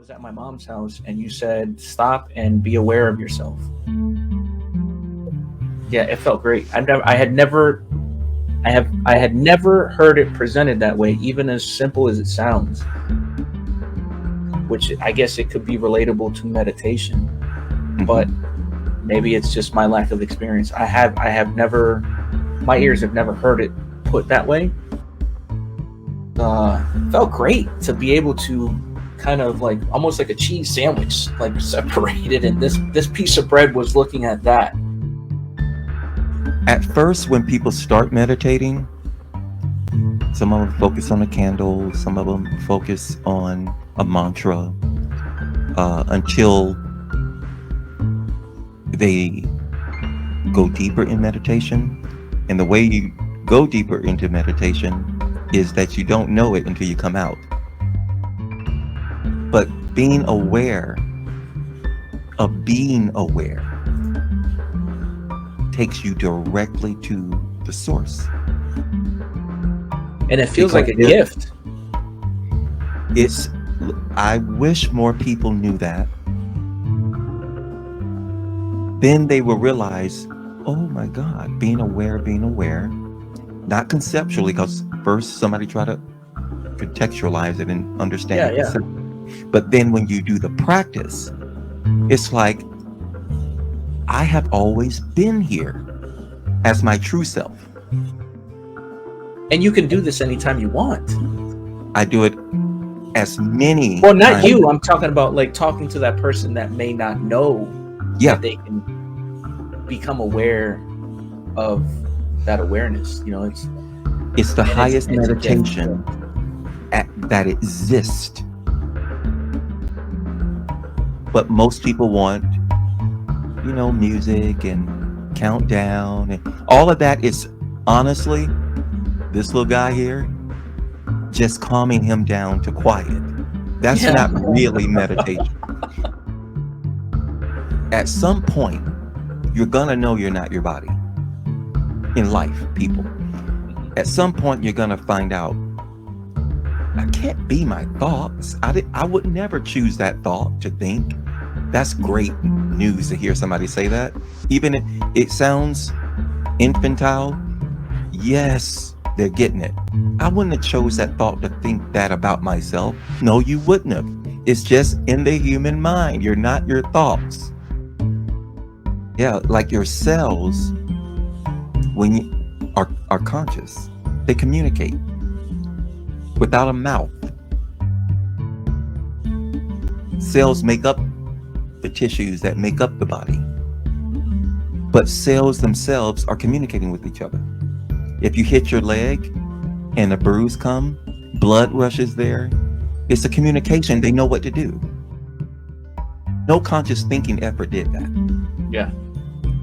was at my mom's house and you said stop and be aware of yourself. Yeah, it felt great. I had never heard it presented that way, even as simple as it sounds. Which I guess it could be relatable to meditation, but maybe it's just my lack of experience. I have never, my ears have never heard it put that way. Felt great to be able to kind of like almost like a cheese sandwich, like separated, and this piece of bread was looking at that. At first, when people start meditating, some of them focus on a candle, some of them focus on a mantra, until they go deeper in meditation. And the way you go deeper into meditation is that you don't know it until you come out. But being aware of being aware takes you directly to the source. And it feels like a gift. I wish more people knew that. Then they will realize, oh my God, being aware, not conceptually, because first somebody try to contextualize it and understand it. But then when you do the practice, it's like, I have always been here as my true self. And you can do this anytime you want. I do it as many. Well, not you. I'm talking about like talking to that person that may not know that they can become aware of that awareness. You know, it's the highest meditation that exists. But most people want, music and countdown and all of that is honestly, this little guy here, just calming him down to quiet. That's not really meditation. At some point, you're gonna know you're not your body. In life, people. At some point, you're gonna find out, I can't be my thoughts. I would never choose that thought to think. That's great news to hear somebody say that. Even if it sounds infantile, yes, they're getting it. I wouldn't have chose that thought to think that about myself. No, you wouldn't have. It's just in the human mind. You're not your thoughts. Yeah, like your cells, when you are conscious, they communicate without a mouth. Cells make up the tissues that make up the body. But cells themselves are communicating with each other. If you hit your leg and a bruise comes, blood rushes there. It's a communication. They know what to do. No conscious thinking ever did that. Yeah.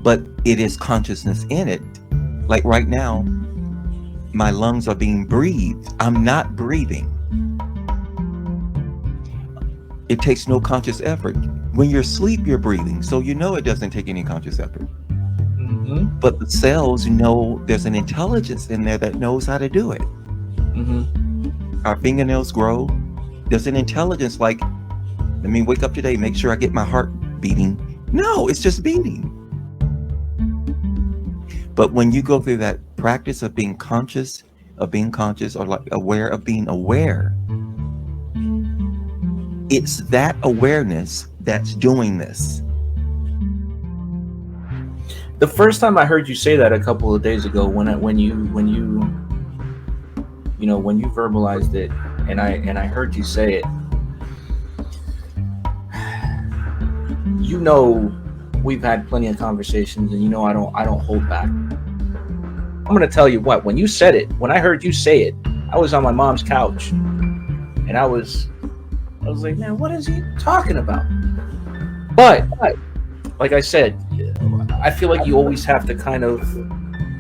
But it is consciousness in it. Like right now, my lungs are being breathed. I'm not breathing. It takes no conscious effort. When you're asleep, you're breathing. So you know it doesn't take any conscious effort. Mm-hmm. But the cells know there's an intelligence in there that knows how to do it. Mm-hmm. Our fingernails grow. There's an intelligence like, let me wake up today, make sure I get my heart beating. No, it's just beating. But when you go through that practice of being conscious, or like aware of being aware, it's that awareness that's doing this. The first time I heard you say that a couple of days ago, when you verbalized it, and I heard you say it, we've had plenty of conversations, and I don't hold back. I'm gonna tell you what, when you said it, when I heard you say it, I was on my mom's couch, and I was like, man, what is he talking about? But like I said, I feel like you always have to kind of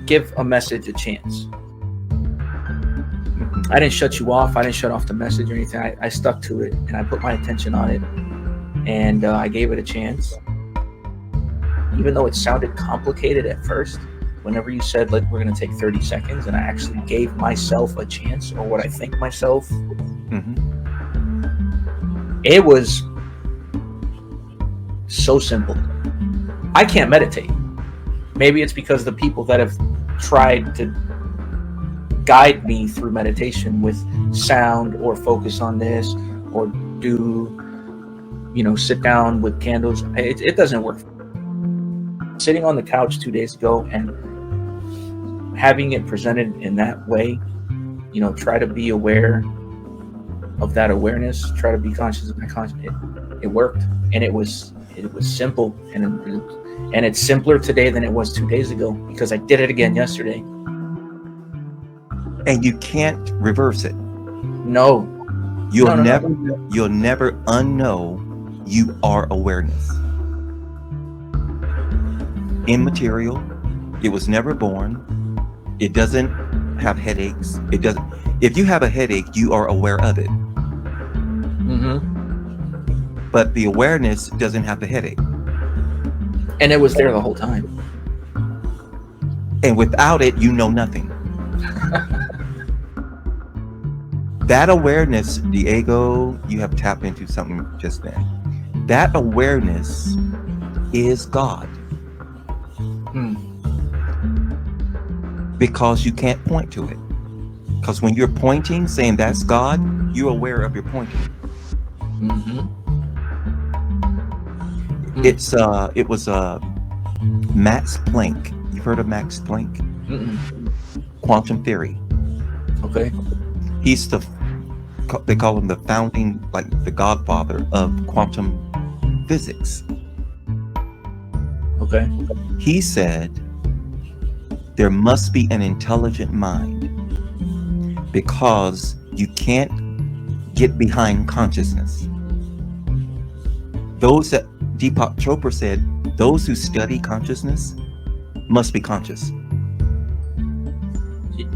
give a message a chance. I didn't shut you off. I didn't shut off the message or anything. I stuck to it, and I put my attention on it, and I gave it a chance. Even though it sounded complicated at first, whenever you said, like, we're going to take 30 seconds, and I actually gave myself a chance, or what I think myself, It was so simple. I can't meditate. Maybe it's because the people that have tried to guide me through meditation with sound or focus on this or do, sit down with candles, it doesn't work. Sitting on the couch 2 days ago and having it presented in that way, try to be aware of that awareness, try to be conscious of my conscious. It worked, and it was simple, and it's simpler today than it was 2 days ago because I did it again yesterday. And you can't reverse it. No. You'll never unknow you are awareness. Immaterial. It was never born. It doesn't have headaches. It doesn't. If you have a headache, you are aware of it. Mm-hmm. But the awareness doesn't have the headache. And it was there the whole time. And without it, you know nothing. That awareness, Diego, you have tapped into something just then. That awareness is God. Because you can't point to it. Because when you're pointing, saying that's God, you're aware of your pointing. Mm-hmm. It was Max Planck. You've heard of Max Planck? Mm-mm. Quantum theory. Okay. He's they call him the founding, like the godfather of quantum physics. Okay. He said there must be an intelligent mind because you can't get behind consciousness. Those that Deepak Chopra said, those who study consciousness must be conscious.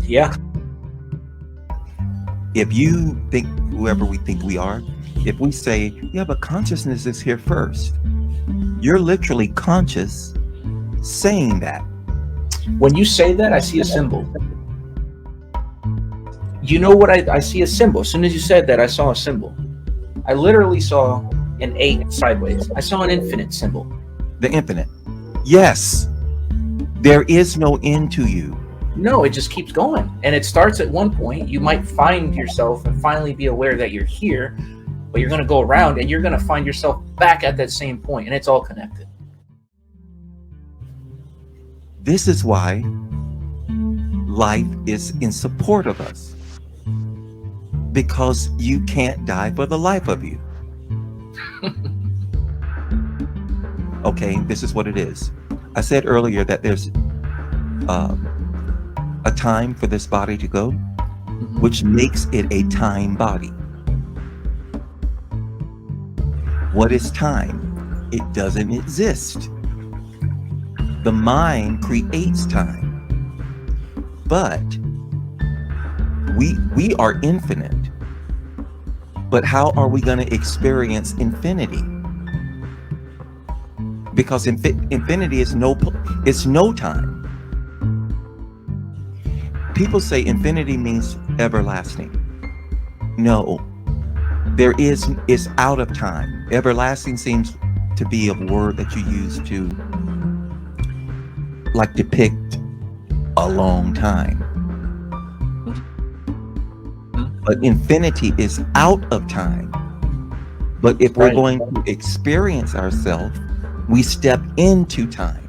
Yeah. If you think, whoever we think we are, if we say, yeah, but consciousness is here first, you're literally conscious saying that. When you say that, I see a symbol. You know what I see a symbol. As soon as you said that, I saw a symbol. I literally saw an 8 sideways. I saw an infinite symbol. The infinite. Yes. There is no end to you. No, it just keeps going. And it starts at one point. You might find yourself and finally be aware that you're here, but you're going to go around and you're going to find yourself back at that same point, and it's all connected. This is why life is in support of us. Because you can't die for the life of you. Okay, this is what it is. I said earlier that there's a time for this body to go, which makes it a time body. What is time? It doesn't exist. The mind creates time. But we are infinite. But how are we going to experience infinity? Because infinity is no time. People say infinity means everlasting. No, it's out of time. Everlasting seems to be a word that you use to like depict a long time. But infinity is out of time. But if we're going to experience ourselves, we step into time.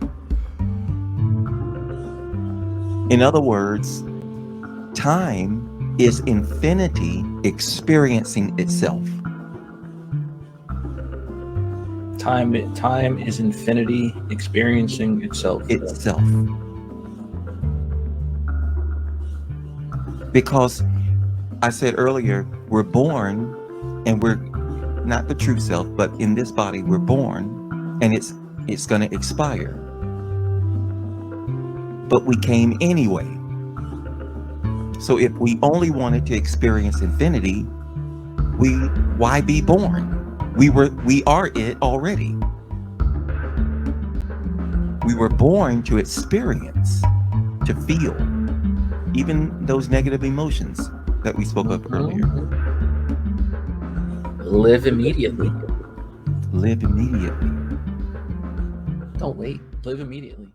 In other words, time is infinity experiencing itself. Time is infinity experiencing itself. Because I said earlier, we're born and we're not the true self, but in this body we're born and it's going to expire. But we came anyway. So if we only wanted to experience infinity, why be born? We are it already. We were born to experience, to feel, even those negative emotions that we spoke of earlier. Live immediately. Live immediately. Don't wait. Live immediately.